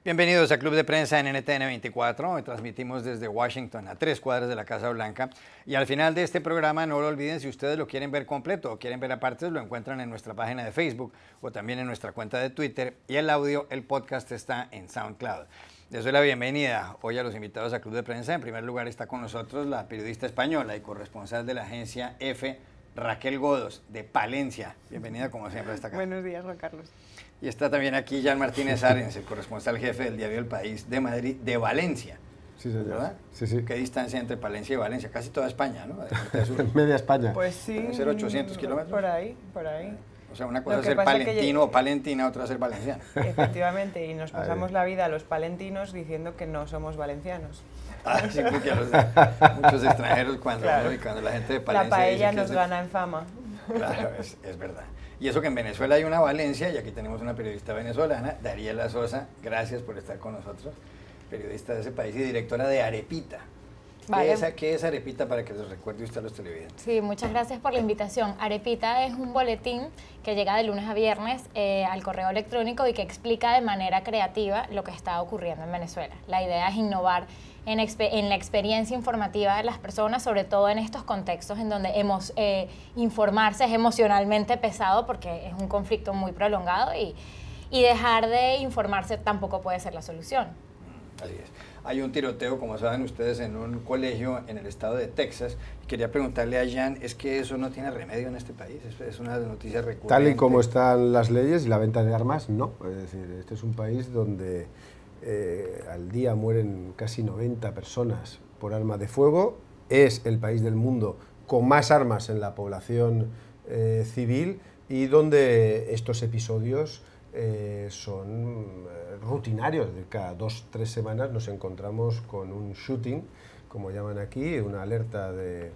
Bienvenidos a Club de Prensa en NTN 24. Hoy transmitimos desde Washington, a 3 cuadras de la Casa Blanca. Y al final de este programa, no lo olviden, si ustedes lo quieren ver completo o quieren ver aparte, lo encuentran en nuestra página de Facebook o también en nuestra cuenta de Twitter. Y el audio, el podcast está en SoundCloud. Les doy la bienvenida hoy a los invitados a Club de Prensa. En primer lugar está con nosotros la periodista española y corresponsal de la agencia EFE, Raquel Godos, de Palencia. Bienvenida como siempre a esta casa. Buenos días, Juan Carlos. Y está también aquí Jan Martínez Arens, el corresponsal jefe del diario El País de Madrid, de Valencia. Sí, señor. ¿Verdad? Sí, sí. ¿Qué distancia entre Palencia y Valencia? Casi toda España, ¿no? Media España. Pues sí. Deben ser 800 kilómetros. Por ahí, por ahí. O sea, una cosa es que ser pasa palentino o palentina, otra es ser valenciano. Efectivamente, y nos pasamos la vida los palentinos diciendo que no somos valencianos. Ah, sí, porque muchos extranjeros cuando, Claro. cuando la gente de Palencia La paella dice que nos gana en fama. Claro, es verdad. Y eso que en Venezuela hay una Valencia, y aquí tenemos una periodista venezolana, Dariela Sosa, gracias por estar con nosotros, periodista de ese país y directora de Arepita. Vale. ¿Qué es Arepita para que los recuerde usted a los televidentes? Sí, muchas gracias por la invitación. Arepita es un boletín que llega de lunes a viernes al correo electrónico y que explica de manera creativa lo que está ocurriendo en Venezuela. La idea es innovar en la experiencia informativa de las personas, sobre todo en estos contextos en donde informarse es emocionalmente pesado porque es un conflicto muy prolongado y dejar de informarse tampoco puede ser la solución. Así es. Hay un tiroteo, como saben ustedes, en un colegio en el estado de Texas. Quería preguntarle a Jan, ¿es que eso no tiene remedio en este país? Es una noticia recurrente. Tal y como están las leyes y la venta de armas, no. Es decir, este es un país donde al día mueren casi 90 personas por arma de fuego. Es el país del mundo con más armas en la población civil y donde estos episodios son rutinarios. De cada 2-3 semanas nos encontramos con un shooting, como llaman aquí, una alerta de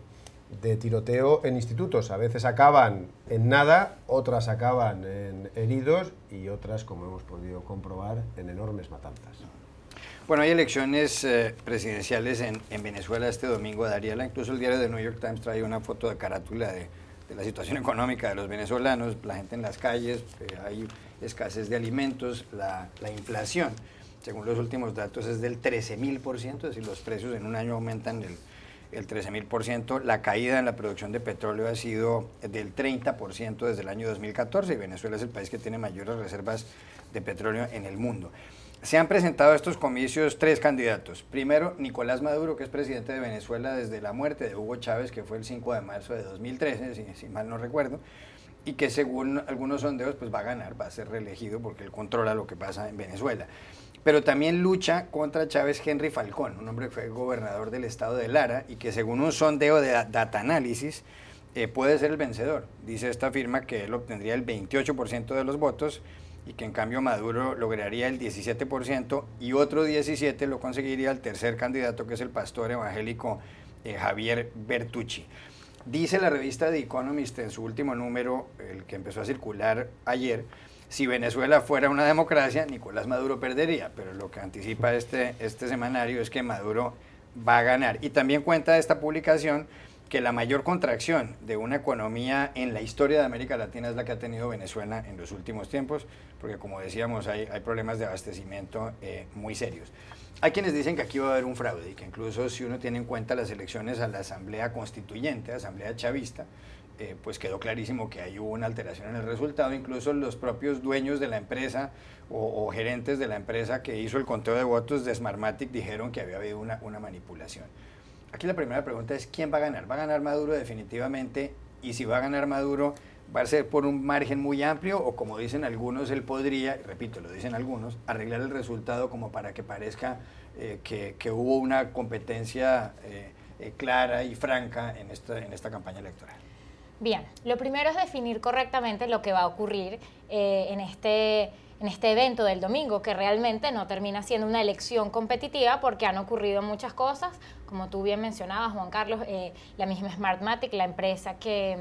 tiroteo en institutos. A veces acaban en nada, otras acaban en heridos y otras, como hemos podido comprobar, en enormes matanzas. Bueno, hay elecciones presidenciales en Venezuela este domingo, Dariela. Incluso el diario The New York Times trae una foto de carátula de la situación económica de los venezolanos, la gente en las calles, hay escasez de alimentos, la inflación, según los últimos datos, es del 13.000%, es decir, los precios en un año aumentan el 13.000%, la caída en la producción de petróleo ha sido del 30% desde el año 2014 y Venezuela es el país que tiene mayores reservas de petróleo en el mundo. Se han presentado a estos comicios 3 candidatos. Primero, Nicolás Maduro, que es presidente de Venezuela desde la muerte de Hugo Chávez, que fue el 5 de marzo de 2013, si mal no recuerdo, y que según algunos sondeos pues va a ganar, va a ser reelegido porque él controla lo que pasa en Venezuela. Pero también lucha contra Chávez Henry Falcón, un hombre que fue gobernador del estado de Lara y que según un sondeo de Data Analysis puede ser el vencedor. Dice esta firma que él obtendría el 28% de los votos y que en cambio Maduro lograría el 17% y otro 17% lo conseguiría el tercer candidato, que es el pastor evangélico Javier Bertucci. Dice la revista The Economist en su último número, el que empezó a circular ayer, si Venezuela fuera una democracia, Nicolás Maduro perdería, pero lo que anticipa este semanario es que Maduro va a ganar. Y también cuenta esta publicación que la mayor contracción de una economía en la historia de América Latina es la que ha tenido Venezuela en los últimos tiempos, porque como decíamos, hay problemas de abastecimiento muy serios. Hay quienes dicen que aquí va a haber un fraude y que incluso si uno tiene en cuenta las elecciones a la Asamblea Constituyente, Asamblea Chavista, pues quedó clarísimo que ahí hubo una alteración en el resultado. Incluso los propios dueños de la empresa o gerentes de la empresa que hizo el conteo de votos de Smartmatic dijeron que había habido una manipulación. Aquí la primera pregunta es, ¿quién va a ganar? ¿Va a ganar Maduro definitivamente? Y si va a ganar Maduro, ¿va a ser por un margen muy amplio o como dicen algunos, él podría, repito, lo dicen algunos, arreglar el resultado como para que parezca que hubo una competencia clara y franca en esta campaña electoral? Bien, lo primero es definir correctamente lo que va a ocurrir en este evento del domingo, que realmente no termina siendo una elección competitiva porque han ocurrido muchas cosas, como tú bien mencionabas, Juan Carlos, la misma Smartmatic, la empresa que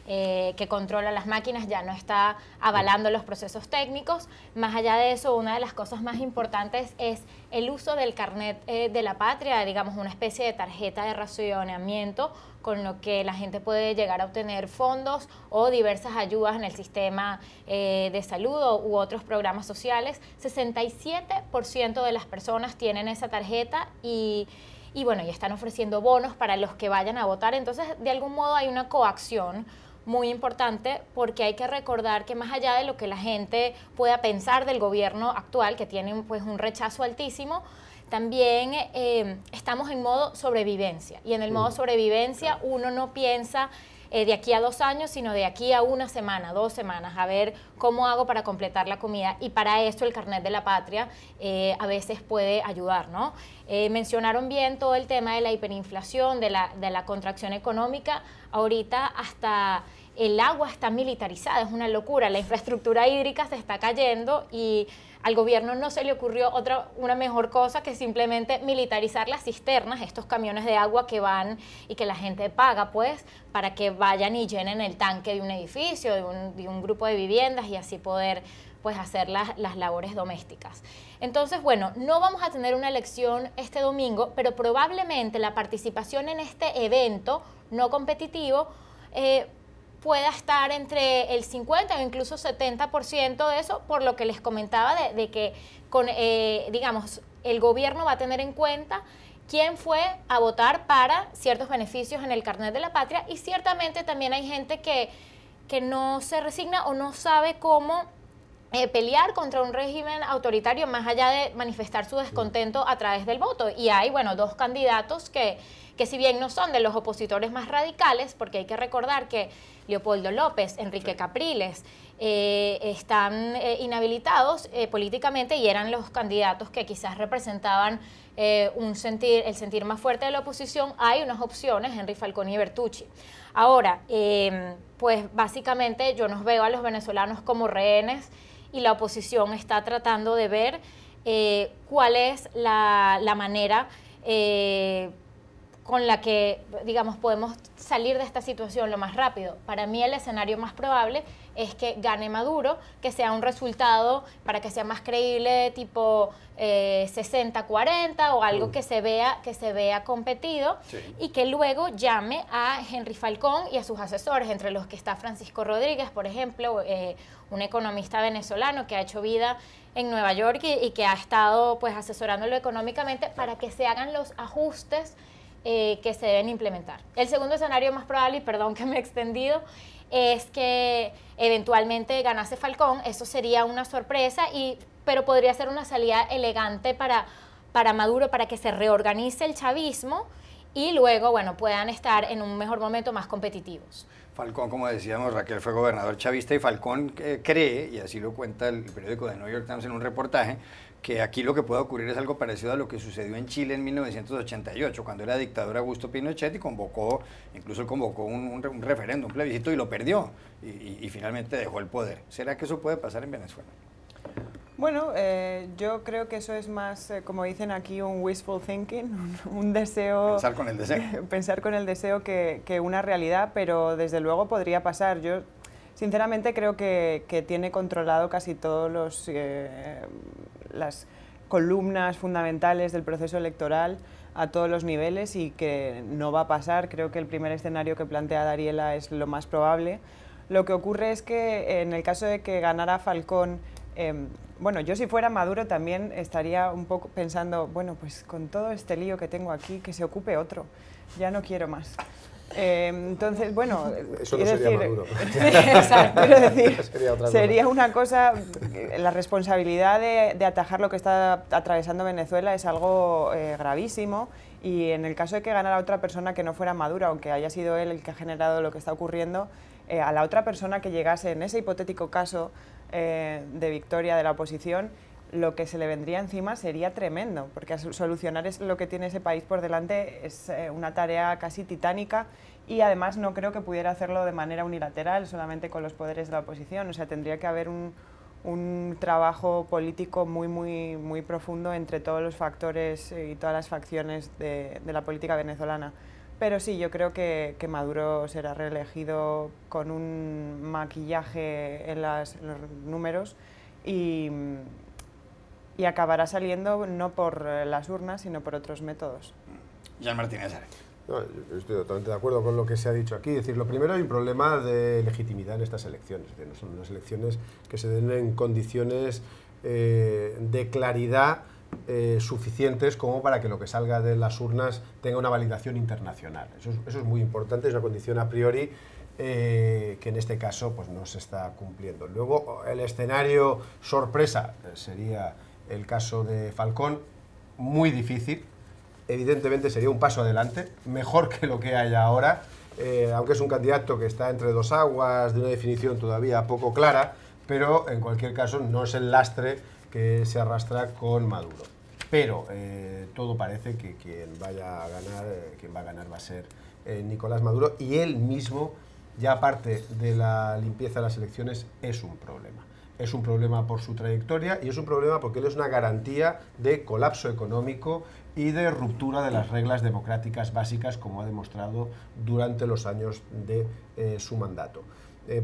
que controla las máquinas ya no está avalando los procesos técnicos. Más allá de eso, una de las cosas más importantes es el uso del carnet de la patria, digamos una especie de tarjeta de racionamiento con lo que la gente puede llegar a obtener fondos o diversas ayudas en el sistema de salud u otros programas sociales. 67% de las personas tienen esa tarjeta y bueno, y están ofreciendo bonos para los que vayan a votar. Entonces, de algún modo hay una coacción muy importante, porque hay que recordar que más allá de lo que la gente pueda pensar del gobierno actual, que tiene pues un rechazo altísimo, también estamos en modo sobrevivencia, y en el modo sobrevivencia uno no piensa de aquí a 2 años, sino de aquí a 1 semana, 2 semanas, a ver cómo hago para completar la comida, y para esto el carnet de la patria a veces puede ayudar, ¿no? Mencionaron bien todo el tema de la hiperinflación, de la contracción económica. Ahorita hasta el agua está militarizada, es una locura, la infraestructura hídrica se está cayendo y al gobierno no se le ocurrió una mejor cosa que simplemente militarizar las cisternas, estos camiones de agua que van y que la gente paga pues para que vayan y llenen el tanque de un edificio, de un grupo de viviendas, y así poder pues hacer las labores domésticas. Entonces, bueno, no vamos a tener una elección este domingo, pero probablemente la participación en este evento no competitivo pueda estar entre el 50 o incluso 70% de eso, por lo que les comentaba de que digamos, el gobierno va a tener en cuenta quién fue a votar para ciertos beneficios en el carnet de la patria, y ciertamente también hay gente que no se resigna o no sabe cómo pelear contra un régimen autoritario más allá de manifestar su descontento a través del voto. Y hay, bueno, 2 candidatos que si bien no son de los opositores más radicales, porque hay que recordar que Leopoldo López, Enrique Capriles, están inhabilitados políticamente, y eran los candidatos que quizás representaban el sentir más fuerte de la oposición. Hay unas opciones, Henry Falcón y Bertucci. Ahora, pues básicamente yo nos veo a los venezolanos como rehenes, y la oposición está tratando de ver cuál es la manera con la que, digamos, podemos salir de esta situación lo más rápido. Para mí el escenario más probable es que gane Maduro, que sea un resultado, para que sea más creíble, tipo 60-40 o algo que se vea competido, sí, y que luego llame a Henry Falcón y a sus asesores, entre los que está Francisco Rodríguez, por ejemplo, un economista venezolano que ha hecho vida en Nueva York y que ha estado pues asesorándolo económicamente, para que se hagan los ajustes que se deben implementar. El segundo escenario más probable, y perdón que me he extendido, es que eventualmente ganase Falcón. Eso sería una sorpresa, pero podría ser una salida elegante para Maduro, para que se reorganice el chavismo y luego, bueno, puedan estar en un mejor momento, más competitivos. Falcón, como decíamos, Raquel, fue gobernador chavista, y Falcón cree, y así lo cuenta el periódico de New York Times en un reportaje, que aquí lo que puede ocurrir es algo parecido a lo que sucedió en Chile en 1988, cuando era dictador Augusto Pinochet, y incluso convocó un referéndum, un plebiscito, y lo perdió, y finalmente dejó el poder. ¿Será que eso puede pasar en Venezuela? Bueno, yo creo que eso es más, como dicen aquí, un wishful thinking, un deseo... Pensar con el deseo. Pensar con el deseo que una realidad, pero desde luego podría pasar. Yo sinceramente creo que tiene controlado casi todos las columnas fundamentales del proceso electoral a todos los niveles, y que no va a pasar. Creo que el primer escenario que plantea Dariela es lo más probable. Lo que ocurre es que en el caso de que ganara Falcón, bueno, yo si fuera Maduro también estaría un poco pensando, bueno, pues con todo este lío que tengo aquí, que se ocupe otro, ya no quiero más. Entonces, bueno, eso no sería Maduro. Sí, exacto, quiero decir, sería una cosa, la responsabilidad de atajar lo que está atravesando Venezuela es algo gravísimo, y en el caso de que ganara otra persona que no fuera Maduro, aunque haya sido él el que ha generado lo que está ocurriendo, a la otra persona que llegase en ese hipotético caso de victoria de la oposición, lo que se le vendría encima sería tremendo, porque solucionar lo que tiene ese país por delante es una tarea casi titánica, y además no creo que pudiera hacerlo de manera unilateral, solamente con los poderes de la oposición. O sea, tendría que haber un trabajo político muy profundo entre todos los factores y todas las facciones de la política venezolana. Pero sí, yo creo que Maduro será reelegido con un maquillaje en los números y acabará saliendo no por las urnas, sino por otros métodos. Jean Martínez Are. No, yo estoy totalmente de acuerdo con lo que se ha dicho aquí. Es decir, lo primero, hay un problema de legitimidad en estas elecciones. Es decir, no son unas elecciones que se den en condiciones de claridad suficientes como para que lo que salga de las urnas tenga una validación internacional. Eso es muy importante, es una condición a priori que en este caso pues, no se está cumpliendo. Luego, el escenario sorpresa sería el caso de Falcón, muy difícil. Evidentemente sería un paso adelante, mejor que lo que hay ahora, aunque es un candidato que está entre dos aguas, de una definición todavía poco clara, pero en cualquier caso no es el lastre que se arrastra con Maduro. Pero todo parece que quien va a ganar va a ser Nicolás Maduro, y él mismo, ya aparte de la limpieza de las elecciones, es un problema. Es un problema por su trayectoria y es un problema porque él es una garantía de colapso económico y de ruptura de las reglas democráticas básicas, como ha demostrado durante los años de su mandato.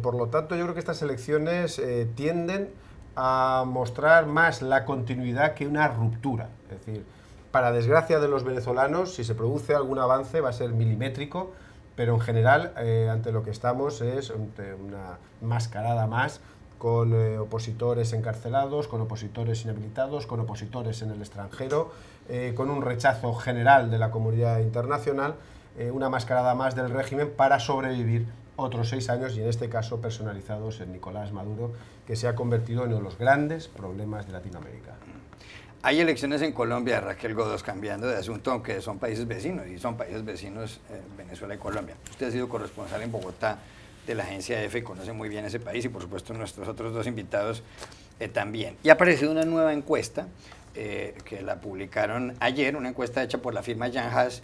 Por lo tanto, yo creo que estas elecciones tienden a mostrar más la continuidad que una ruptura. Es decir, para desgracia de los venezolanos, si se produce algún avance va a ser milimétrico, pero en general ante lo que estamos es ante una mascarada más, con opositores encarcelados, con opositores inhabilitados, con opositores en el extranjero, con un rechazo general de la comunidad internacional, una mascarada más del régimen para sobrevivir otros 6 años, y en este caso personalizados en Nicolás Maduro, que se ha convertido en uno de los grandes problemas de Latinoamérica. Hay elecciones en Colombia, Raquel Godos, cambiando de asunto, aunque son países vecinos, y son países vecinos Venezuela y Colombia. Usted ha sido corresponsal en Bogotá de la agencia EFE y conoce muy bien ese país, y por supuesto nuestros otros dos invitados también. Y ha aparecido una nueva encuesta que la publicaron ayer, una encuesta hecha por la firma Yanhas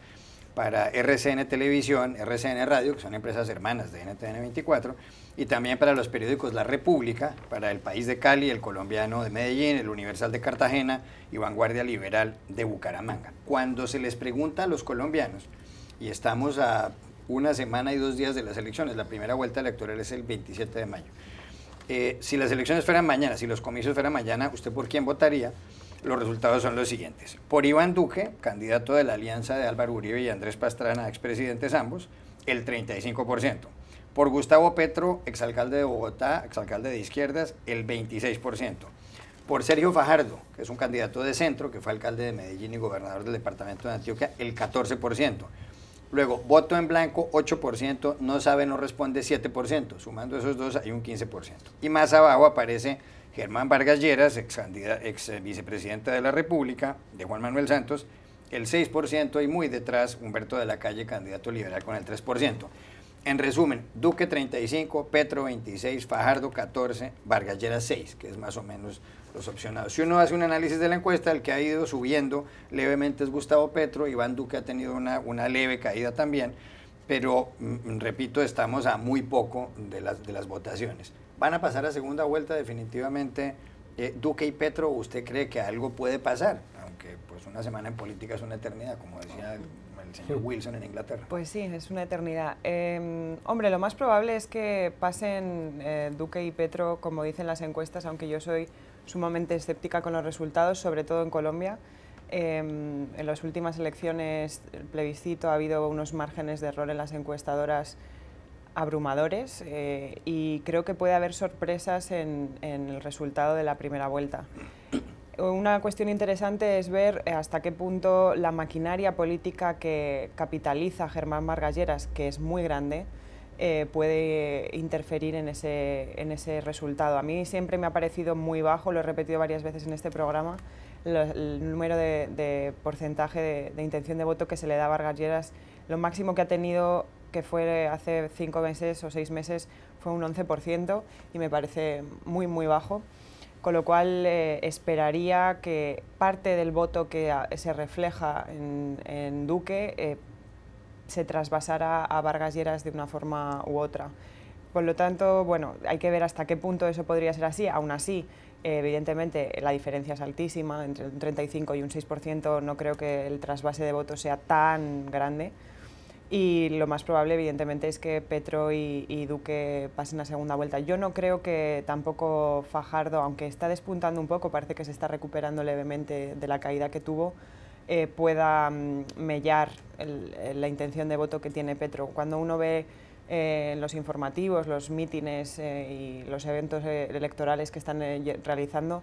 para RCN Televisión, RCN Radio, que son empresas hermanas de NTN 24, y también para los periódicos La República, para El País de Cali, El Colombiano de Medellín, El Universal de Cartagena y Vanguardia Liberal de Bucaramanga. Cuando se les pregunta a los colombianos, y estamos a una semana y 2 días de las elecciones, la primera vuelta electoral es el 27 de mayo, si las elecciones fueran mañana, si los comicios fueran mañana, ¿usted por quién votaría? Los resultados son los siguientes. Por Iván Duque, candidato de la alianza de Álvaro Uribe y Andrés Pastrana, expresidentes ambos, el 35%. Por Gustavo Petro, exalcalde de Bogotá, exalcalde de izquierdas, el 26%. Por Sergio Fajardo, que es un candidato de centro, que fue alcalde de Medellín y gobernador del departamento de Antioquia, el 14%. Luego, voto en blanco, 8%, no sabe, no responde, 7%. Sumando esos dos, hay un 15%. Y más abajo aparece Germán Vargas Lleras, ex vicepresidente de la República, de Juan Manuel Santos, el 6%, y muy detrás Humberto de la Calle, candidato liberal, con el 3%. En resumen, Duque 35, Petro 26, Fajardo 14, Vargas Lleras 6, que es más o menos los opcionados. Si uno hace un análisis de la encuesta, el que ha ido subiendo levemente es Gustavo Petro. Iván Duque ha tenido una leve caída también, pero repito, estamos a muy poco de las votaciones. ¿Van a pasar a segunda vuelta definitivamente Duque y Petro? ¿Usted cree que algo puede pasar? Aunque pues una semana en política es una eternidad, como decía el señor Wilson en Inglaterra. Pues sí, es una eternidad. Hombre, lo más probable es que pasen Duque y Petro, como dicen las encuestas, aunque yo soy sumamente escéptica con los resultados, sobre todo en Colombia. En las últimas elecciones, el plebiscito, ha habido unos márgenes de error en las encuestadoras abrumadores, y creo que puede haber sorpresas en el resultado de la primera vuelta. Una cuestión interesante es ver hasta qué punto la maquinaria política que capitaliza Germán Vargas Lleras, que es muy grande, puede interferir en ese resultado. A mí siempre me ha parecido muy bajo, lo he repetido varias veces en este programa, el número de porcentaje de intención de voto que se le da a Vargas Lleras. Lo máximo que ha tenido, que fue hace 5 meses o 6 meses, fue un 11%, y me parece muy, muy bajo. Con lo cual esperaría que parte del voto que se refleja en Duque se trasvasara a Vargas Lleras de una forma u otra. Por lo tanto, bueno, hay que ver hasta qué punto eso podría ser así. Aún así, evidentemente, la diferencia es altísima, entre un 35 y un 6%, no creo que el trasvase de votos sea tan grande. y lo más probable, evidentemente, es que Petro y Duque pasen a segunda vuelta. Yo no creo que tampoco Fajardo, aunque está despuntando un poco, parece que se está recuperando levemente de la caída que tuvo, pueda mellar la intención de voto que tiene Petro. Cuando uno ve los informativos, los mítines y los eventos electorales que están realizando,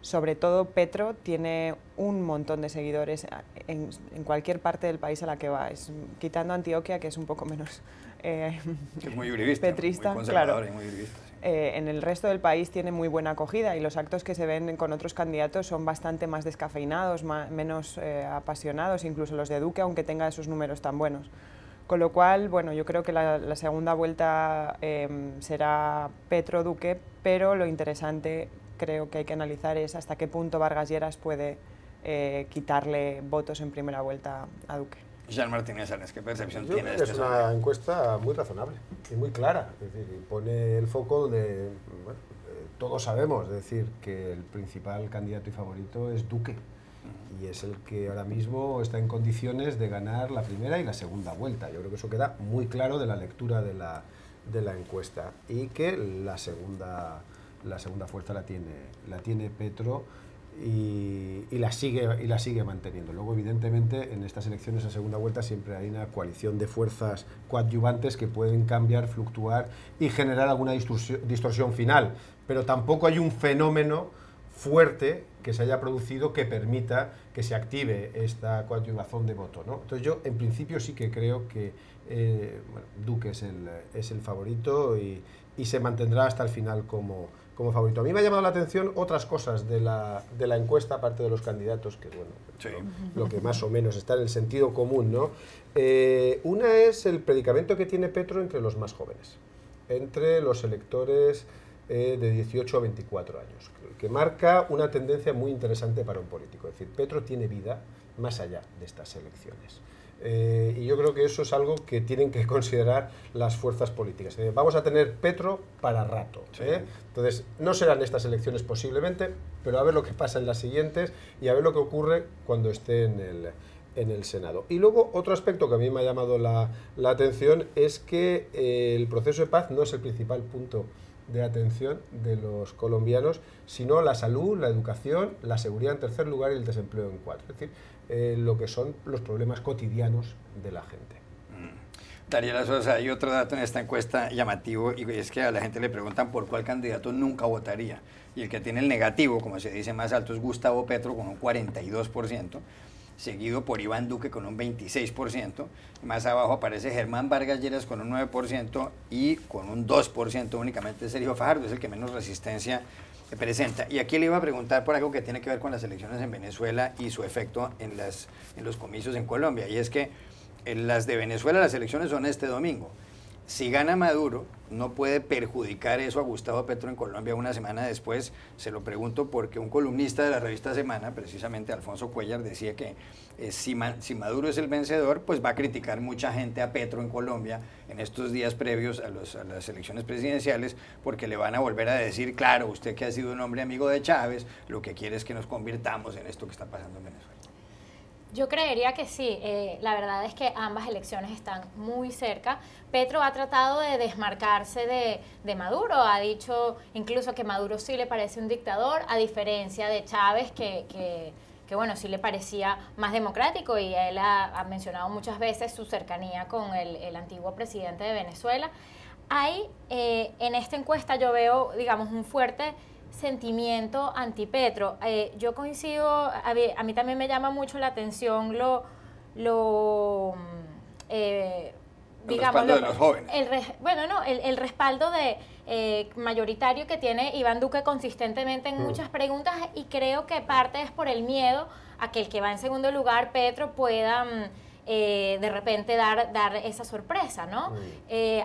sobre todo Petro tiene un montón de seguidores en cualquier parte del país a la que va, quitando Antioquia, que es un poco menos que es muy uribista, petrista, muy conservadora, claro. y muy uribista, sí. En el resto del país tiene muy buena acogida y los actos que se ven con otros candidatos son bastante más descafeinados, menos apasionados, incluso los de Duque, aunque tenga esos números tan buenos. Con lo cual, bueno, yo creo que la segunda vuelta será Petro-Duque, pero lo interesante creo que hay que analizar es hasta qué punto Vargas Lleras puede quitarle votos en primera vuelta a Duque. Jean Martínez Ares, ¿qué percepción Yo tiene creo de que este es una encuesta muy razonable y muy clara, es decir, pone el foco donde bueno, todos sabemos, es decir, que el principal candidato y favorito es Duque y es el que ahora mismo está en condiciones de ganar la primera y la segunda vuelta. Yo creo que eso queda muy claro de la lectura de la encuesta y que la segunda fuerza la tiene Petro y la sigue manteniendo. Luego, evidentemente, en estas elecciones a segunda vuelta siempre hay una coalición de fuerzas coadyuvantes que pueden cambiar, fluctuar y generar alguna distorsión final, pero tampoco hay un fenómeno fuerte que se haya producido que permita que se active esta coadyuvación de voto, ¿no? Entonces yo, en principio, sí que creo que bueno, Duque es el favorito y se mantendrá hasta el final como favorito. A mí me ha llamado la atención otras cosas de la encuesta, aparte de los candidatos, que bueno, sí, lo que más o menos está en el sentido común, ¿no? Una es el predicamento que tiene Petro entre los más jóvenes, entre los electores de 18 a 24 años, que marca una tendencia muy interesante para un político. Es decir, Petro tiene vida más allá de estas elecciones. Y yo creo que eso es algo que tienen que considerar las fuerzas políticas. Vamos a tener Petro para rato. Sí. Entonces, no serán estas elecciones posiblemente, pero a ver lo que pasa en las siguientes y a ver lo que ocurre cuando esté en el Senado. Y luego, otro aspecto que a mí me ha llamado la atención es que el proceso de paz no es el principal punto de atención de los colombianos, sino la salud, la educación, la seguridad en tercer lugar y el desempleo en cuarto. Es decir, lo que son los problemas cotidianos de la gente. Dariela Sosa, hay otro dato en esta encuesta llamativo y es que a la gente le preguntan por cuál candidato nunca votaría y el que tiene el negativo, como se dice, más alto es Gustavo Petro con un 42%, seguido por Iván Duque con un 26%, más abajo aparece Germán Vargas Lleras con un 9% y con un 2% únicamente Sergio Fajardo, es el que menos resistencia presenta. Y aquí le iba a preguntar por algo que tiene que ver con las elecciones en Venezuela y su efecto en los comicios en Colombia, y es que en las de Venezuela las elecciones son este domingo. Si gana Maduro, no puede perjudicar eso a Gustavo Petro en Colombia una semana después. Se lo pregunto porque un columnista de la revista Semana, precisamente Alfonso Cuellar, decía que si Maduro es el vencedor, pues va a criticar mucha gente a Petro en Colombia en estos días previos a las elecciones presidenciales, porque le van a volver a decir, claro, usted que ha sido un hombre amigo de Chávez, lo que quiere es que nos convirtamos en esto que está pasando en Venezuela. Yo creería que sí, la verdad es que ambas elecciones están muy cerca. Petro ha tratado de desmarcarse de Maduro, ha dicho incluso que Maduro sí le parece un dictador, a diferencia de Chávez que bueno, sí le parecía más democrático, y él ha mencionado muchas veces su cercanía con el antiguo presidente de Venezuela. Hay, en esta encuesta yo veo, digamos, un fuerte sentimiento anti-Petro. Yo coincido, a mí también me llama mucho la atención digamos, respaldo de los jóvenes. El respaldo mayoritario que tiene Iván Duque consistentemente en muchas preguntas, y creo que parte es por el miedo a que el que va en segundo lugar, Petro, pueda de repente dar esa sorpresa, ¿no?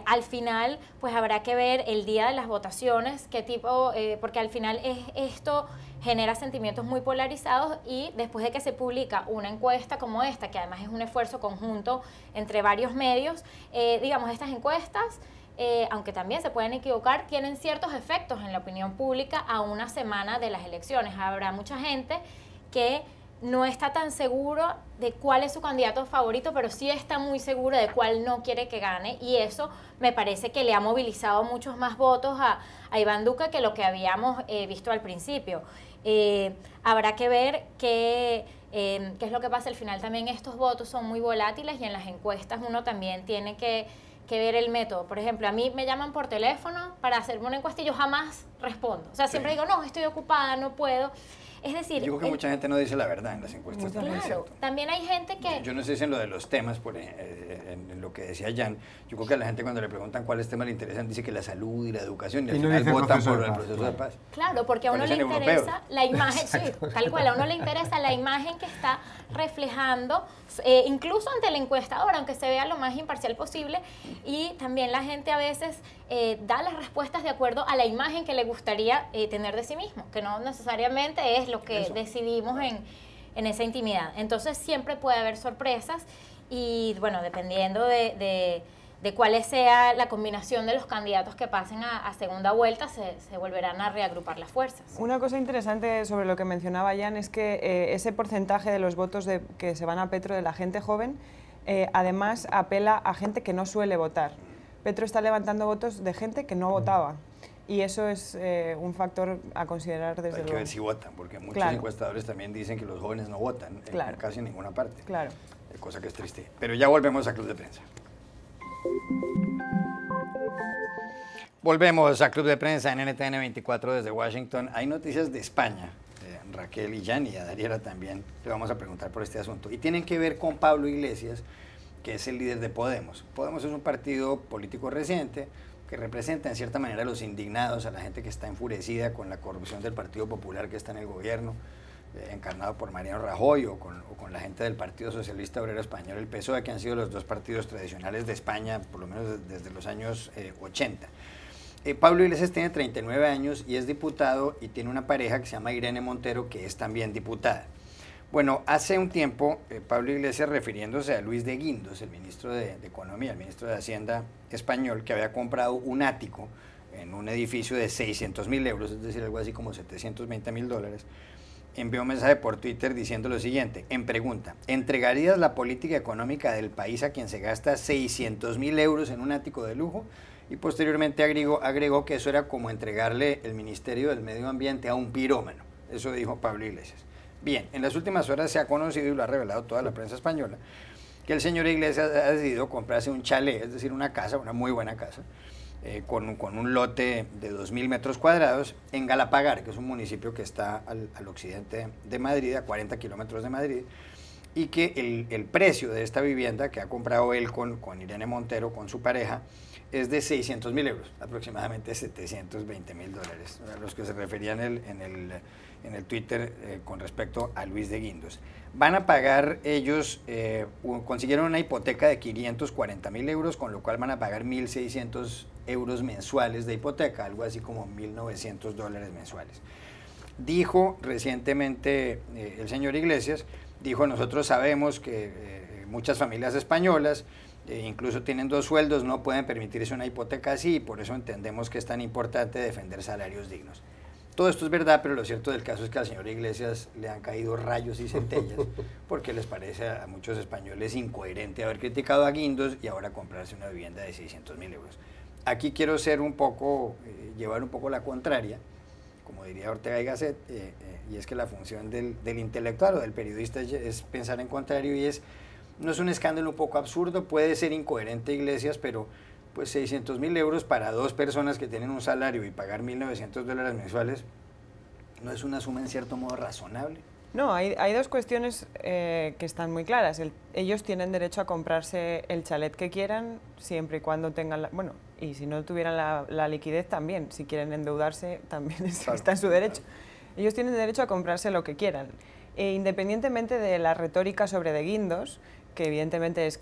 Al final, pues habrá que ver el día de las votaciones, qué tipo, porque al final esto genera sentimientos muy polarizados, y después de que se publica una encuesta como esta, que además es un esfuerzo conjunto entre varios medios, digamos, estas encuestas, aunque también se pueden equivocar, tienen ciertos efectos en la opinión pública a una semana de las elecciones. Habrá mucha gente que no está tan seguro de cuál es su candidato favorito, pero sí está muy seguro de cuál no quiere que gane, y eso me parece que le ha movilizado muchos más votos a Iván Duque que lo que habíamos visto al principio. Habrá que ver qué es lo que pasa. Al final también estos votos son muy volátiles y en las encuestas uno también tiene que ver el método. Por ejemplo, a mí me llaman por teléfono para hacerme una encuesta y yo jamás respondo. O sea, siempre digo, no, estoy ocupada, no puedo. Es decir, yo creo que mucha gente no dice la verdad en las encuestas. Claro, también hay gente que... Yo no sé si en lo de los temas, en lo que decía Jan, yo creo que a la gente cuando le preguntan cuáles temas le interesan, dice que la salud y la educación, y al final votan por el proceso de paz. Claro, porque a uno le interesa la imagen, sí, tal cual, a uno le interesa la imagen que está reflejando, incluso ante la encuestadora, aunque se vea lo más imparcial posible, y también la gente a veces da las respuestas de acuerdo a la imagen que le gustaría tener de sí mismo, que no necesariamente es lo que decidimos en esa intimidad. Entonces siempre puede haber sorpresas y bueno, dependiendo de cuál sea la combinación de los candidatos que pasen a segunda vuelta, se volverán a reagrupar las fuerzas. Una cosa interesante sobre lo que mencionaba Jan es que ese porcentaje de los votos que se van a Petro de la gente joven, además apela a gente que no suele votar. Petro está levantando votos de gente que no votaba. Y eso es un factor a considerar desde luego. Hay que ver si votan, porque muchos encuestadores también dicen que los jóvenes no votan en casi ninguna parte. Claro. Cosa que es triste. Pero ya volvemos a Club de Prensa. Volvemos a Club de Prensa en NTN 24 desde Washington. Hay noticias de España. Raquel y Jan, y a Dariela también le vamos a preguntar por este asunto. Y tienen que ver con Pablo Iglesias, que es el líder de Podemos. Podemos es un partido político reciente que representa en cierta manera a los indignados, a la gente que está enfurecida con la corrupción del Partido Popular que está en el gobierno, encarnado por Mariano Rajoy o con la gente del Partido Socialista Obrero Español, el PSOE, que han sido los dos partidos tradicionales de España, por lo menos desde los años 80. Pablo Iglesias tiene 39 años y es diputado y tiene una pareja que se llama Irene Montero, que es también diputada. Bueno, hace un tiempo, Pablo Iglesias, refiriéndose a Luis de Guindos, el ministro de Economía, el ministro de Hacienda español, que había comprado un ático en un edificio de 600.000 euros, es decir, algo así como $720.000, envió un mensaje por Twitter diciendo lo siguiente, en pregunta, ¿entregarías la política económica del país a quien se gasta 600.000 euros en un ático de lujo? Y posteriormente agregó que eso era como entregarle el Ministerio del Medio Ambiente a un pirómano. Eso dijo Pablo Iglesias. Bien, en las últimas horas se ha conocido, y lo ha revelado toda la prensa española, que el señor Iglesias ha decidido comprarse un chalet, es decir, una casa, una muy buena casa, con un lote de 2.000 metros cuadrados en Galapagar, que es un municipio que está al occidente de Madrid, a 40 kilómetros de Madrid, y que el precio de esta vivienda que ha comprado él con Irene Montero, con su pareja, es de 600.000 euros, aproximadamente $720.000, a los que se referían en el Twitter con respecto a Luis de Guindos. Van a pagar ellos, consiguieron una hipoteca de 540.000 euros, con lo cual van a pagar 1.600 euros mensuales de hipoteca, algo así como $1.900 mensuales. Dijo recientemente el señor Iglesias, dijo, nosotros sabemos que muchas familias españolas incluso tienen 2 sueldos, no pueden permitirse una hipoteca así, y por eso entendemos que es tan importante defender salarios dignos. Todo esto es verdad, pero lo cierto del caso es que al señor Iglesias le han caído rayos y centellas, porque les parece a muchos españoles incoherente haber criticado a Guindos y ahora comprarse una vivienda de 600.000 euros. Aquí quiero ser llevar un poco la contraria, como diría Ortega y Gasset, y es que la función del intelectual o del periodista es pensar en contrario, y no es un escándalo un poco absurdo, puede ser incoherente Iglesias, pero pues 600.000 euros para 2 personas que tienen un salario y pagar $1.900 mensuales, ¿no es una suma en cierto modo razonable? No, hay 2 cuestiones que están muy claras. Ellos tienen derecho a comprarse el chalet que quieran, siempre y cuando tengan, y si no tuvieran la liquidez también, si quieren endeudarse también está en su derecho. Ellos tienen derecho a comprarse lo que quieran. Independientemente de la retórica sobre De Guindos, que evidentemente es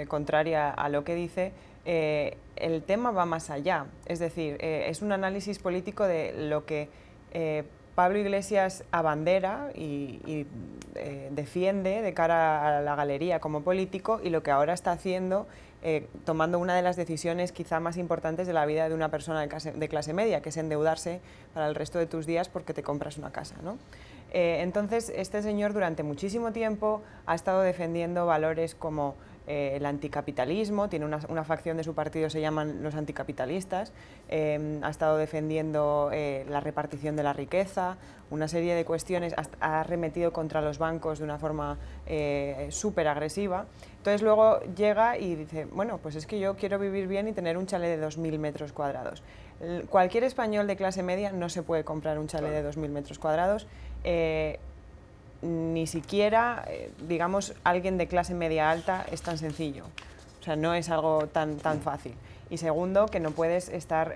contraria a lo que dice, el tema va más allá. Es decir, es un análisis político de lo que Pablo Iglesias abandera y defiende de cara a la galería como político, y lo que ahora está haciendo tomando una de las decisiones quizá más importantes de la vida de una persona de clase media, que es endeudarse para el resto de tus días porque te compras una casa, ¿no? Entonces, este señor durante muchísimo tiempo ha estado defendiendo valores como el anticapitalismo, tiene una facción de su partido, se llaman los anticapitalistas, ha estado defendiendo la repartición de la riqueza, una serie de cuestiones, ha arremetido contra los bancos de una forma súper agresiva. Entonces luego llega y dice, bueno, pues es que yo quiero vivir bien y tener un chalet de 2.000 metros cuadrados. Cualquier español de clase media no se puede comprar un chalet de 2.000 metros cuadrados, ni siquiera, digamos, alguien de clase media alta es tan sencillo. O sea, no es algo tan fácil. Y segundo, que no puedes estar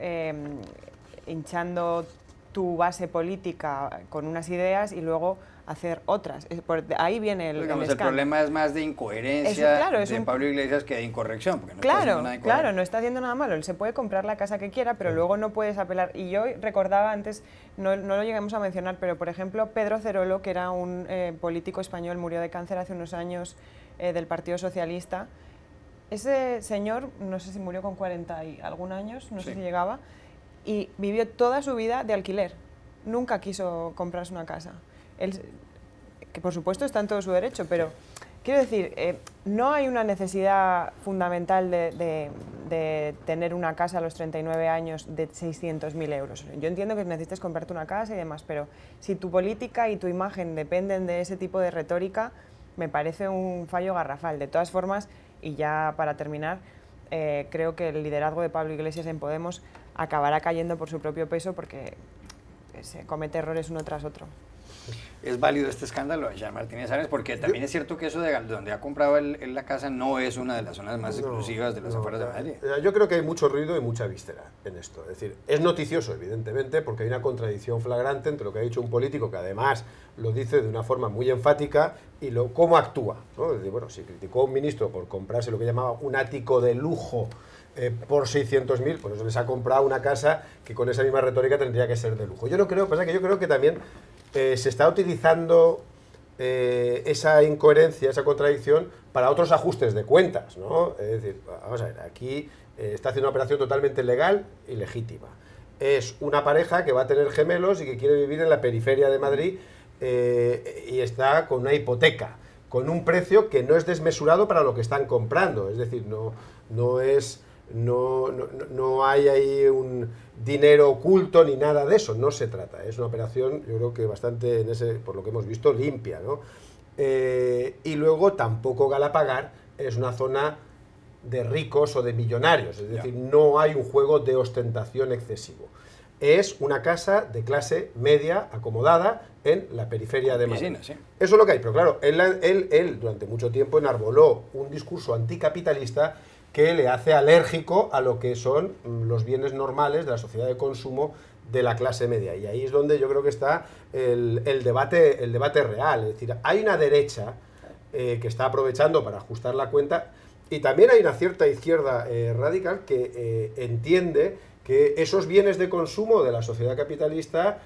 hinchando tu base política con unas ideas y luego hacer otras. Ahí viene el escándalo. El problema es más de incoherencia de Pablo Iglesias que de incorrección. Porque no está haciendo nada incorrecto. Claro, no está haciendo nada malo. Él se puede comprar la casa que quiera, pero luego no puedes apelar. Y yo recordaba antes, no lo llegamos a mencionar, pero por ejemplo, Pedro Cerolo, que era un político español, murió de cáncer hace unos años del Partido Socialista. Ese señor, no sé si murió con 40 y algún años, no sé si llegaba, y vivió toda su vida de alquiler. Nunca quiso comprarse una casa. Él, que por supuesto está en todo su derecho, pero quiero decir, no hay una necesidad fundamental de tener una casa a los 39 años de 600.000 euros. Yo entiendo que necesites comprarte una casa y demás, pero si tu política y tu imagen dependen de ese tipo de retórica, me parece un fallo garrafal. De todas formas, y ya para terminar, creo que el liderazgo de Pablo Iglesias en Podemos acabará cayendo por su propio peso porque se comete errores uno tras otro. ¿Es válido este escándalo de Jean Martínez Ares? Porque también es cierto que eso de donde ha comprado él la casa no es una de las zonas más exclusivas de las afueras de Madrid. Yo creo que hay mucho ruido y mucha víscera en esto. Es decir, es noticioso, evidentemente, porque hay una contradicción flagrante entre lo que ha dicho un político, que además lo dice de una forma muy enfática, y cómo actúa, ¿no? Es decir, bueno, si criticó a un ministro por comprarse lo que llamaba un ático de lujo por 600.000, pues eso les ha comprado una casa que con esa misma retórica tendría que ser de lujo. Yo no creo, pasa que yo creo que también se está utilizando esa incoherencia, esa contradicción para otros ajustes de cuentas, ¿no? Es decir, vamos a ver, aquí está haciendo una operación totalmente legal y legítima. Es una pareja que va a tener gemelos y que quiere vivir en la periferia de Madrid y está con una hipoteca, con un precio que no es desmesurado para lo que están comprando. Es decir, no hay ahí un dinero oculto ni nada de eso, no se trata. Es una operación, yo creo que bastante, por lo que hemos visto, limpia, ¿no? Y luego tampoco Galapagar es una zona de ricos o de millonarios, es decir, no hay un juego de ostentación excesivo. Es una casa de clase media acomodada en la periferia de Madrid. Sí. Eso es lo que hay, pero claro, él durante mucho tiempo enarboló un discurso anticapitalista que le hace alérgico a lo que son los bienes normales de la sociedad de consumo de la clase media. Y ahí es donde yo creo que está el debate real. Es decir, hay una derecha que está aprovechando para ajustar la cuenta, y también hay una cierta izquierda radical que entiende que esos bienes de consumo de la sociedad capitalista,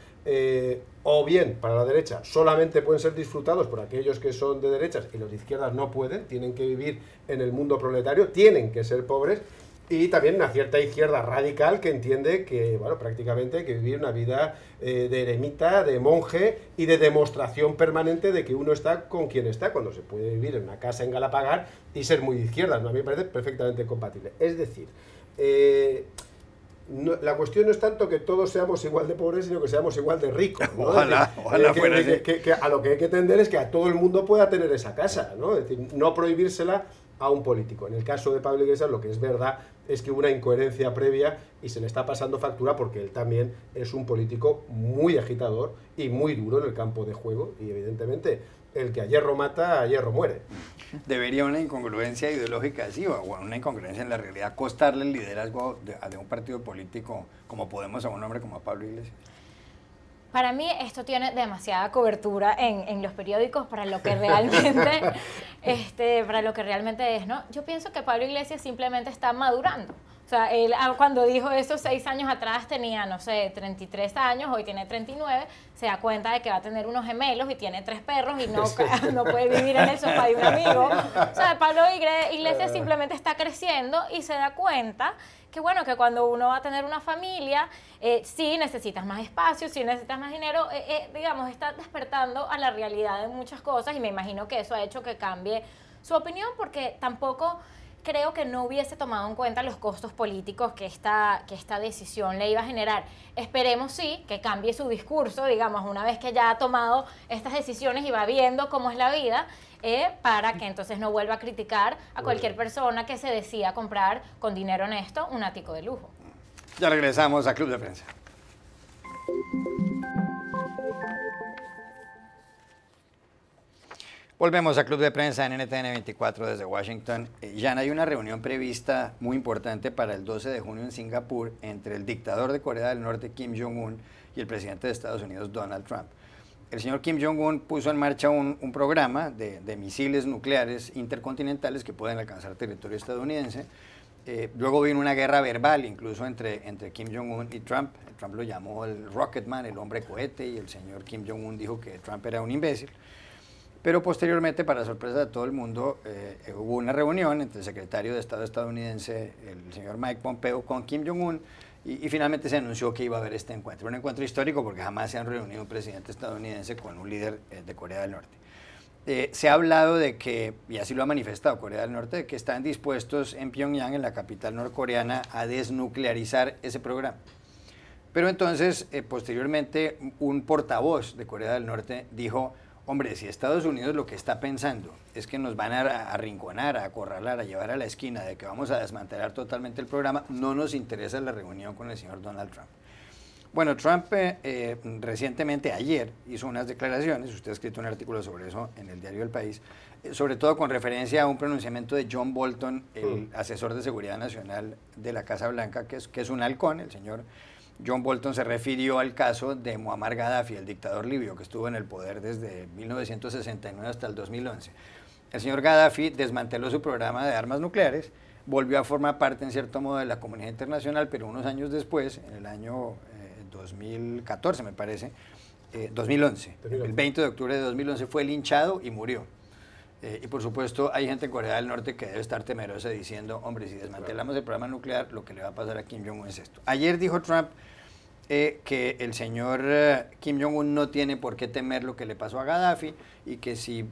o bien para la derecha solamente pueden ser disfrutados por aquellos que son de derechas y los de izquierdas no pueden, tienen que vivir en el mundo proletario, tienen que ser pobres, y también una cierta izquierda radical que entiende que, bueno, prácticamente hay que vivir una vida de eremita, de monje y de demostración permanente de que uno está con quien está, cuando se puede vivir en una casa en Galapagar y ser muy de izquierdas, ¿no? A mí me parece perfectamente compatible. Es decir, la cuestión no es tanto que todos seamos igual de pobres, sino que seamos igual de ricos, ¿no? Ojalá fuera así. Que a lo que hay que tender es que a todo el mundo pueda tener esa casa, ¿no? Es decir, no prohibírsela a un político. En el caso de Pablo Iglesias, lo que es verdad es que hubo una incoherencia previa y se le está pasando factura porque él también es un político muy agitador y muy duro en el campo de juego, y evidentemente el que a hierro mata, a hierro muere. ¿Debería una incongruencia ideológica así, o una incongruencia en la realidad, costarle el liderazgo de un partido político como Podemos a un hombre como a Pablo Iglesias? Para mí esto tiene demasiada cobertura en los periódicos para lo que realmente, para lo que realmente es, ¿no? Yo pienso que Pablo Iglesias simplemente está madurando. O sea, él cuando dijo eso 6 años atrás tenía, no sé, 33 años, hoy tiene 39, se da cuenta de que va a tener unos gemelos y tiene 3 perros y no puede vivir en el sofá de un amigo. O sea, Pablo Iglesias simplemente está creciendo y se da cuenta que bueno, que cuando uno va a tener una familia, sí necesitas más espacio, sí necesitas más dinero, digamos, está despertando a la realidad de muchas cosas y me imagino que eso ha hecho que cambie su opinión porque tampoco creo que no hubiese tomado en cuenta los costos políticos que esta decisión le iba a generar. Esperemos sí que cambie su discurso, digamos, una vez que ya ha tomado estas decisiones y va viendo cómo es la vida, para que entonces no vuelva a criticar a cualquier persona que se decida comprar con dinero honesto un ático de lujo. Ya regresamos a Club de Prensa. Volvemos a Club de Prensa en NTN 24 desde Washington. Ya hay una reunión prevista muy importante para el 12 de junio en Singapur entre el dictador de Corea del Norte, Kim Jong-un, y el presidente de Estados Unidos, Donald Trump. El señor Kim Jong-un puso en marcha un programa de misiles nucleares intercontinentales que pueden alcanzar territorio estadounidense. Luego vino una guerra verbal incluso entre Kim Jong-un y Trump. Trump lo llamó el Rocketman, el hombre cohete, y el señor Kim Jong-un dijo que Trump era un imbécil. Pero posteriormente, para sorpresa de todo el mundo, hubo una reunión entre el secretario de Estado estadounidense, el señor Mike Pompeo, con Kim Jong-un, y finalmente se anunció que iba a haber este encuentro. Un encuentro histórico porque jamás se han reunido un presidente estadounidense con un líder de Corea del Norte. Se ha hablado de que, y así lo ha manifestado Corea del Norte, de que están dispuestos en Pyongyang, en la capital norcoreana, a desnuclearizar ese programa. Pero entonces, posteriormente, un portavoz de Corea del Norte dijo: hombre, si Estados Unidos lo que está pensando es que nos van a arrinconar, a acorralar, a llevar a la esquina, de que vamos a desmantelar totalmente el programa, no nos interesa la reunión con el señor Donald Trump. Bueno, Trump recientemente, ayer, hizo unas declaraciones, usted ha escrito un artículo sobre eso en el diario El País, sobre todo con referencia a un pronunciamiento de John Bolton, el asesor de seguridad nacional de la Casa Blanca, que es un halcón. El señor John Bolton se refirió al caso de Muammar Gaddafi, el dictador libio que estuvo en el poder desde 1969 hasta el 2011. El señor Gaddafi desmanteló su programa de armas nucleares, volvió a formar parte en cierto modo de la comunidad internacional, pero unos años después, en el año 2014 me parece, 2011, el 20 de octubre de 2011 fue linchado y murió. Y por supuesto hay gente en Corea del Norte que debe estar temerosa diciendo: hombre, si desmantelamos el programa nuclear, lo que le va a pasar a Kim Jong-un es esto. Ayer dijo Trump que el señor Kim Jong-un no tiene por qué temer lo que le pasó a Gaddafi, y que si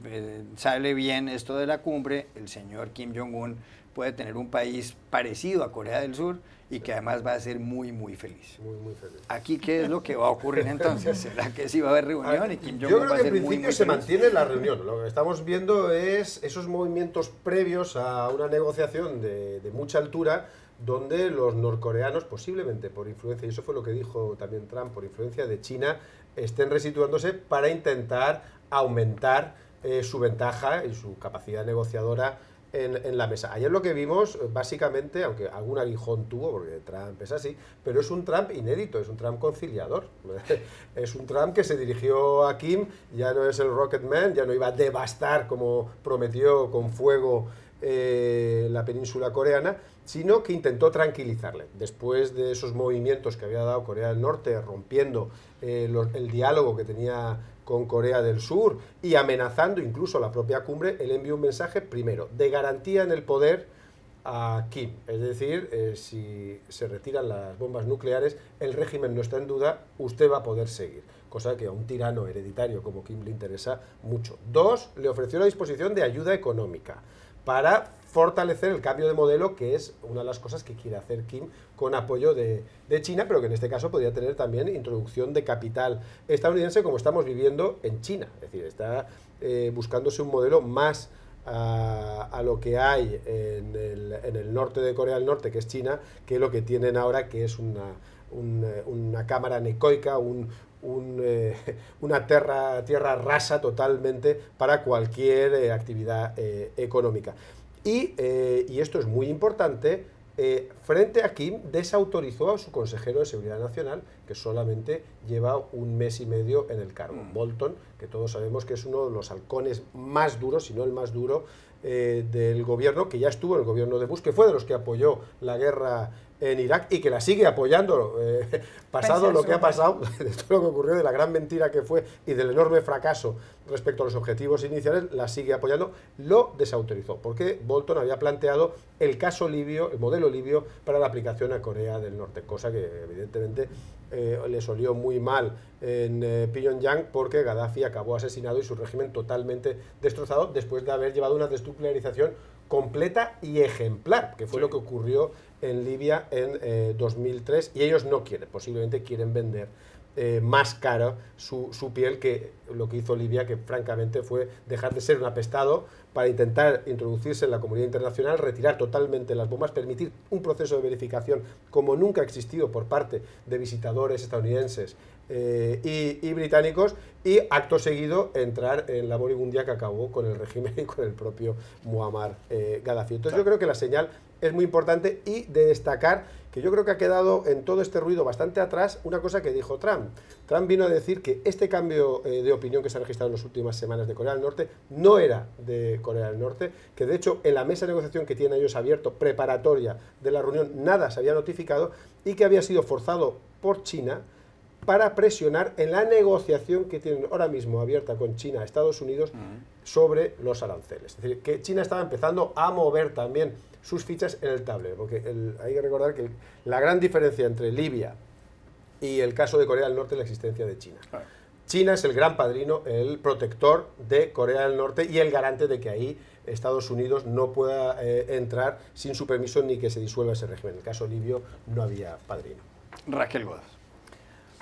sale bien esto de la cumbre, el señor Kim Jong-un puede tener un país parecido a Corea del Sur y que además va a ser muy, muy feliz. Muy feliz. ¿Aquí qué es lo que va a ocurrir entonces? ¿Será que sí va a haber reunión y Kim Jong-un va a ser muy, muy feliz? Yo creo que en principio se mantiene la reunión. Lo que estamos viendo es esos movimientos previos a una negociación de mucha altura, donde los norcoreanos, posiblemente por influencia, y eso fue lo que dijo también Trump, por influencia de China, estén resituándose para intentar aumentar su ventaja y su capacidad negociadora en la mesa. Ayer lo que vimos, básicamente, aunque algún aguijón tuvo, porque Trump es así, pero es un Trump inédito, es un Trump conciliador. Es un Trump que se dirigió a Kim, ya no es el Rocketman, ya no iba a devastar como prometió con fuego la península coreana, sino que intentó tranquilizarle. Después de esos movimientos que había dado Corea del Norte, rompiendo el diálogo que tenía con Corea del Sur y amenazando incluso la propia cumbre, él envió un mensaje, primero, de garantía en el poder a Kim. Es decir, si se retiran las bombas nucleares, el régimen no está en duda, usted va a poder seguir. Cosa que a un tirano hereditario como Kim le interesa mucho. Dos, le ofreció la disposición de ayuda económica para fortalecer el cambio de modelo, que es una de las cosas que quiere hacer Kim con apoyo de China, pero que en este caso podría tener también introducción de capital estadounidense, como estamos viviendo en China. Es decir, está buscándose un modelo más a lo que hay en el norte de Corea del Norte, que es China, que lo que tienen ahora, que es una cámara anecoica, una tierra rasa totalmente para cualquier actividad económica. Y esto es muy importante, frente a Kim desautorizó a su consejero de Seguridad Nacional, que solamente lleva un mes y medio en el cargo. Bolton, que todos sabemos que es uno de los halcones más duros, si no el más duro, del gobierno, que ya estuvo en el gobierno de Bush, que fue de los que apoyó la guerra en Irak y que la sigue apoyando, pasado lo que ha pasado, de todo lo que ocurrió, de la gran mentira que fue y del enorme fracaso respecto a los objetivos iniciales, la sigue apoyando, lo desautorizó, porque Bolton había planteado el caso libio, el modelo libio para la aplicación a Corea del Norte, cosa que evidentemente les olió muy mal en Pyongyang, porque Gaddafi acabó asesinado y su régimen totalmente destrozado después de haber llevado una desnuclearización completa y ejemplar, que fue lo que ocurrió en Libia en 2003, y ellos no quieren, posiblemente quieren vender más caro su piel que lo que hizo Libia, que francamente fue dejar de ser un apestado para intentar introducirse en la comunidad internacional, retirar totalmente las bombas, permitir un proceso de verificación como nunca ha existido por parte de visitadores estadounidenses y británicos, y acto seguido entrar en la moribundia que acabó con el régimen y con el propio Muammar Gaddafi. Entonces yo creo que la señal es muy importante, y de destacar que yo creo que ha quedado en todo este ruido bastante atrás una cosa que dijo Trump. Trump vino a decir que este cambio de opinión que se ha registrado en las últimas semanas de Corea del Norte no era de Corea del Norte, que de hecho en la mesa de negociación que tienen ellos abierto, preparatoria de la reunión, nada se había notificado, y que había sido forzado por China para presionar en la negociación que tienen ahora mismo abierta con China, Estados Unidos, sobre los aranceles. Es decir, que China estaba empezando a mover también sus fichas en el tablero, porque hay que recordar que la gran diferencia entre Libia y el caso de Corea del Norte es la existencia de China. China es el gran padrino, el protector de Corea del Norte y el garante de que ahí Estados Unidos no pueda entrar sin su permiso ni que se disuelva ese régimen. En el caso libio no había padrino. Raquel Godas.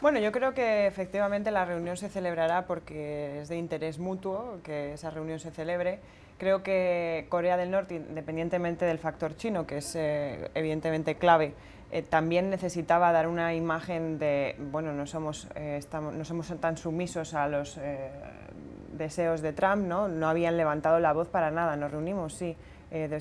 Bueno, yo creo que efectivamente la reunión se celebrará porque es de interés mutuo que esa reunión se celebre. Creo que Corea del Norte, independientemente del factor chino, que es evidentemente clave, también necesitaba dar una imagen de, bueno, no somos tan sumisos a los deseos de Trump, ¿no? No habían levantado la voz para nada, nos reunimos, sí.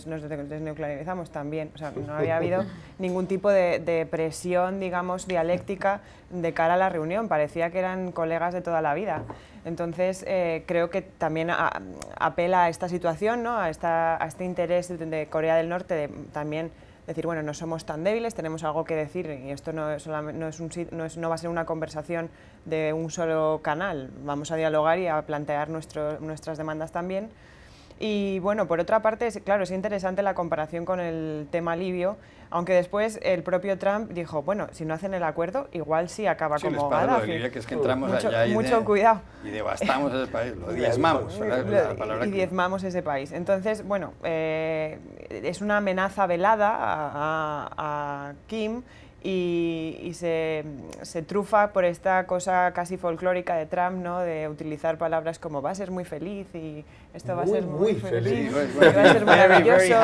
Nos desnuclearizamos también, o sea, no había habido ningún tipo de presión, digamos, dialéctica de cara a la reunión, parecía que eran colegas de toda la vida. Entonces, creo que también apela a esta situación, ¿no? a este interés de Corea del Norte de también decir, bueno, no somos tan débiles, tenemos algo que decir, y esto no va a ser una conversación de un solo canal, vamos a dialogar y a plantear nuestras demandas también. Y bueno, por otra parte, claro, es interesante la comparación con el tema libio, aunque después el propio Trump dijo, bueno, si no hacen el acuerdo, igual sí acaba como Gaddafi. De Libia, que es que entramos allá cuidado. Y devastamos ese país, lo diezmamos. La palabra y diezmamos ese país. Entonces, bueno, es una amenaza velada a Kim, y se trufa por esta cosa casi folclórica de Trump, ¿no? De utilizar palabras como va a ser muy feliz y esto va a ser muy feliz, y va a ser maravilloso.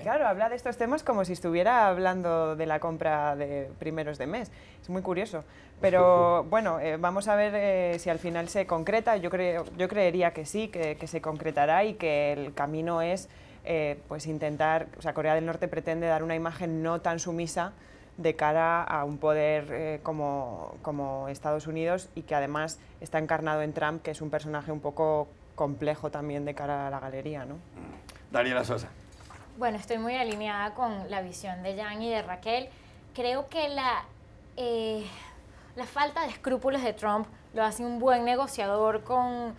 Claro, habla de estos temas como si estuviera hablando de la compra de primeros de mes. Es muy curioso. Pero bueno, vamos a ver si al final se concreta. Yo creería que sí, que se concretará, y que el camino es pues intentar, o sea, Corea del Norte pretende dar una imagen no tan sumisa de cara a un poder como Estados Unidos, y que además está encarnado en Trump, que es un personaje un poco complejo también de cara a la galería, ¿no? Dariela Sosa. Bueno, estoy muy alineada con la visión de Jan y de Raquel. Creo que la falta de escrúpulos de Trump lo hace un buen negociador con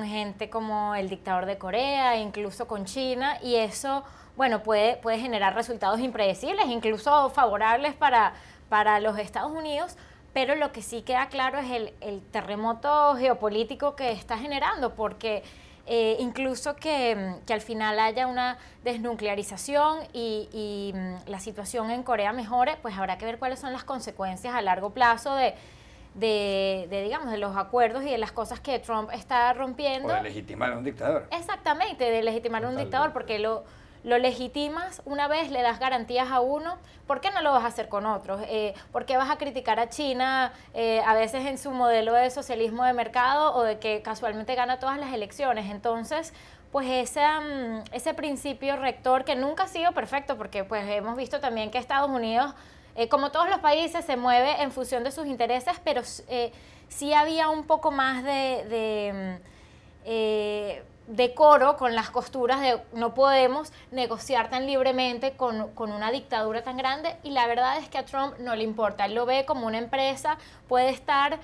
gente como el dictador de Corea, incluso con China, y eso, bueno, puede generar resultados impredecibles, incluso favorables para los Estados Unidos, pero lo que sí queda claro es el terremoto geopolítico que está generando, porque incluso que al final haya una desnuclearización y la situación en Corea mejore, pues habrá que ver cuáles son las consecuencias a largo plazo digamos, de los acuerdos y de las cosas que Trump está rompiendo. O de legitimar a un dictador. Exactamente, de legitimar a un dictador, porque lo legitimas una vez, le das garantías a uno, ¿por qué no lo vas a hacer con otros? ¿Por qué vas a criticar a China a veces en su modelo de socialismo de mercado o de que casualmente gana todas las elecciones? Entonces, pues ese principio rector que nunca ha sido perfecto, porque pues hemos visto también que Estados Unidos, como todos los países, se mueve en función de sus intereses, pero sí había un poco más decoro con las costuras de no podemos negociar tan libremente con una dictadura tan grande, y la verdad es que a Trump no le importa, él lo ve como una empresa, puede estar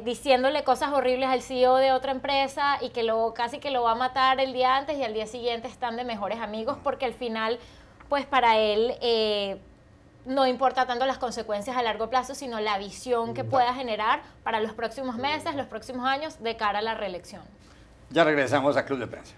diciéndole cosas horribles al CEO de otra empresa y que casi que lo va a matar el día antes y al día siguiente están de mejores amigos, porque al final pues para él no importa tanto las consecuencias a largo plazo, sino la visión que pueda generar para los próximos meses, los próximos años de cara a la reelección. Ya regresamos a Club de Prensa.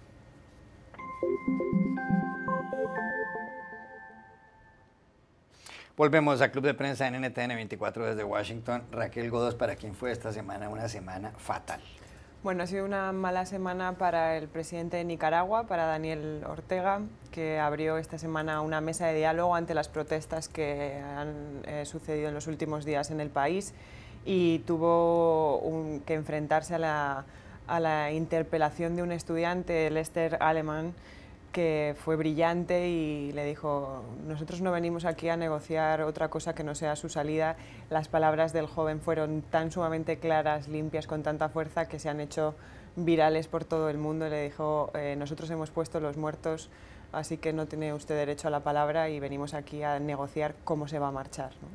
Volvemos a Club de Prensa en NTN 24 desde Washington. Raquel Godos, ¿para quién fue esta semana una semana fatal? Bueno, ha sido una mala semana para el presidente de Nicaragua, para Daniel Ortega, que abrió esta semana una mesa de diálogo ante las protestas que han sucedido en los últimos días en el país, y tuvo que enfrentarse a la interpelación de un estudiante, Lester Aleman, que fue brillante y le dijo: nosotros no venimos aquí a negociar otra cosa que no sea su salida. Las palabras del joven fueron tan sumamente claras, limpias, con tanta fuerza, que se han hecho virales por todo el mundo. Le dijo: nosotros hemos puesto los muertos, así que no tiene usted derecho a la palabra y venimos aquí a negociar cómo se va a marchar, ¿no?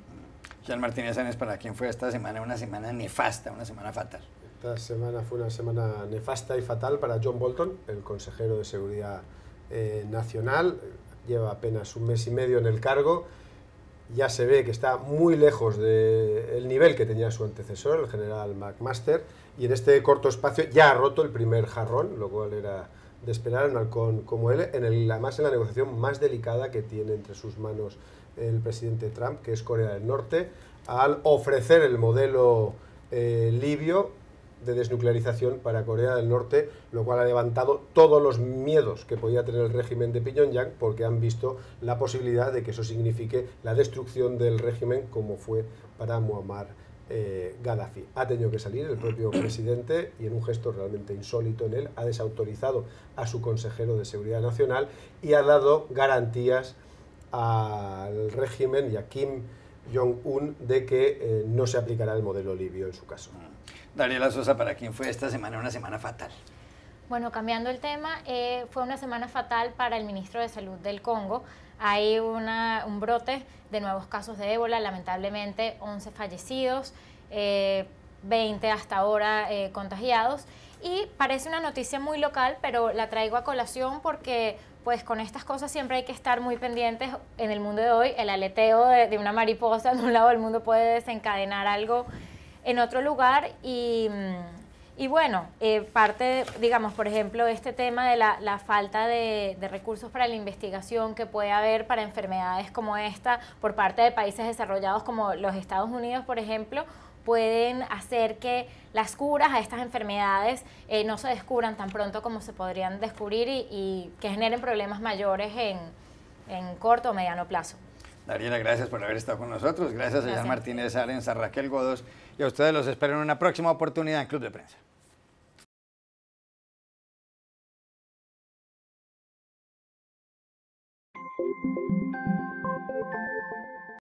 Jean Martínez Sáenz, ¿para quién fue esta semana una semana nefasta, una semana fatal? Esta semana fue una semana nefasta y fatal para John Bolton, el consejero de Seguridad Nacional. Lleva apenas un mes y medio en el cargo. Ya se ve que está muy lejos del nivel que tenía su antecesor, el general McMaster, y en este corto espacio ya ha roto el primer jarrón, lo cual era de esperar un halcón como él, además en la negociación más delicada que tiene entre sus manos el presidente Trump, que es Corea del Norte, al ofrecer el modelo libio de desnuclearización para Corea del Norte, lo cual ha levantado todos los miedos que podía tener el régimen de Pyongyang, porque han visto la posibilidad de que eso signifique la destrucción del régimen, como fue para Muammar Gaddafi. Ha tenido que salir el propio presidente y, en un gesto realmente insólito en él, ha desautorizado a su consejero de Seguridad Nacional y ha dado garantías al régimen y a Kim Jong-un de que no se aplicará el modelo libio en su caso. Dariela Sosa, ¿para quién fue esta semana una semana fatal? Bueno, cambiando el tema, fue una semana fatal para el ministro de Salud del Congo. Hay un brote de nuevos casos de ébola, lamentablemente 11 fallecidos, 20 hasta ahora contagiados. Y parece una noticia muy local, pero la traigo a colación porque pues con estas cosas siempre hay que estar muy pendientes. En el mundo de hoy, el aleteo de una mariposa de un lado del mundo puede desencadenar algo en otro lugar, y bueno, parte, digamos, por ejemplo, este tema de la falta de recursos para la investigación que puede haber para enfermedades como esta por parte de países desarrollados como los Estados Unidos, por ejemplo, pueden hacer que las curas a estas enfermedades no se descubran tan pronto como se podrían descubrir y que generen problemas mayores en corto o mediano plazo. Dariela, gracias por haber estado con nosotros. Gracias a Jean Martínez Sáenz, a Raquel Godos, y a ustedes los espero en una próxima oportunidad en Club de Prensa.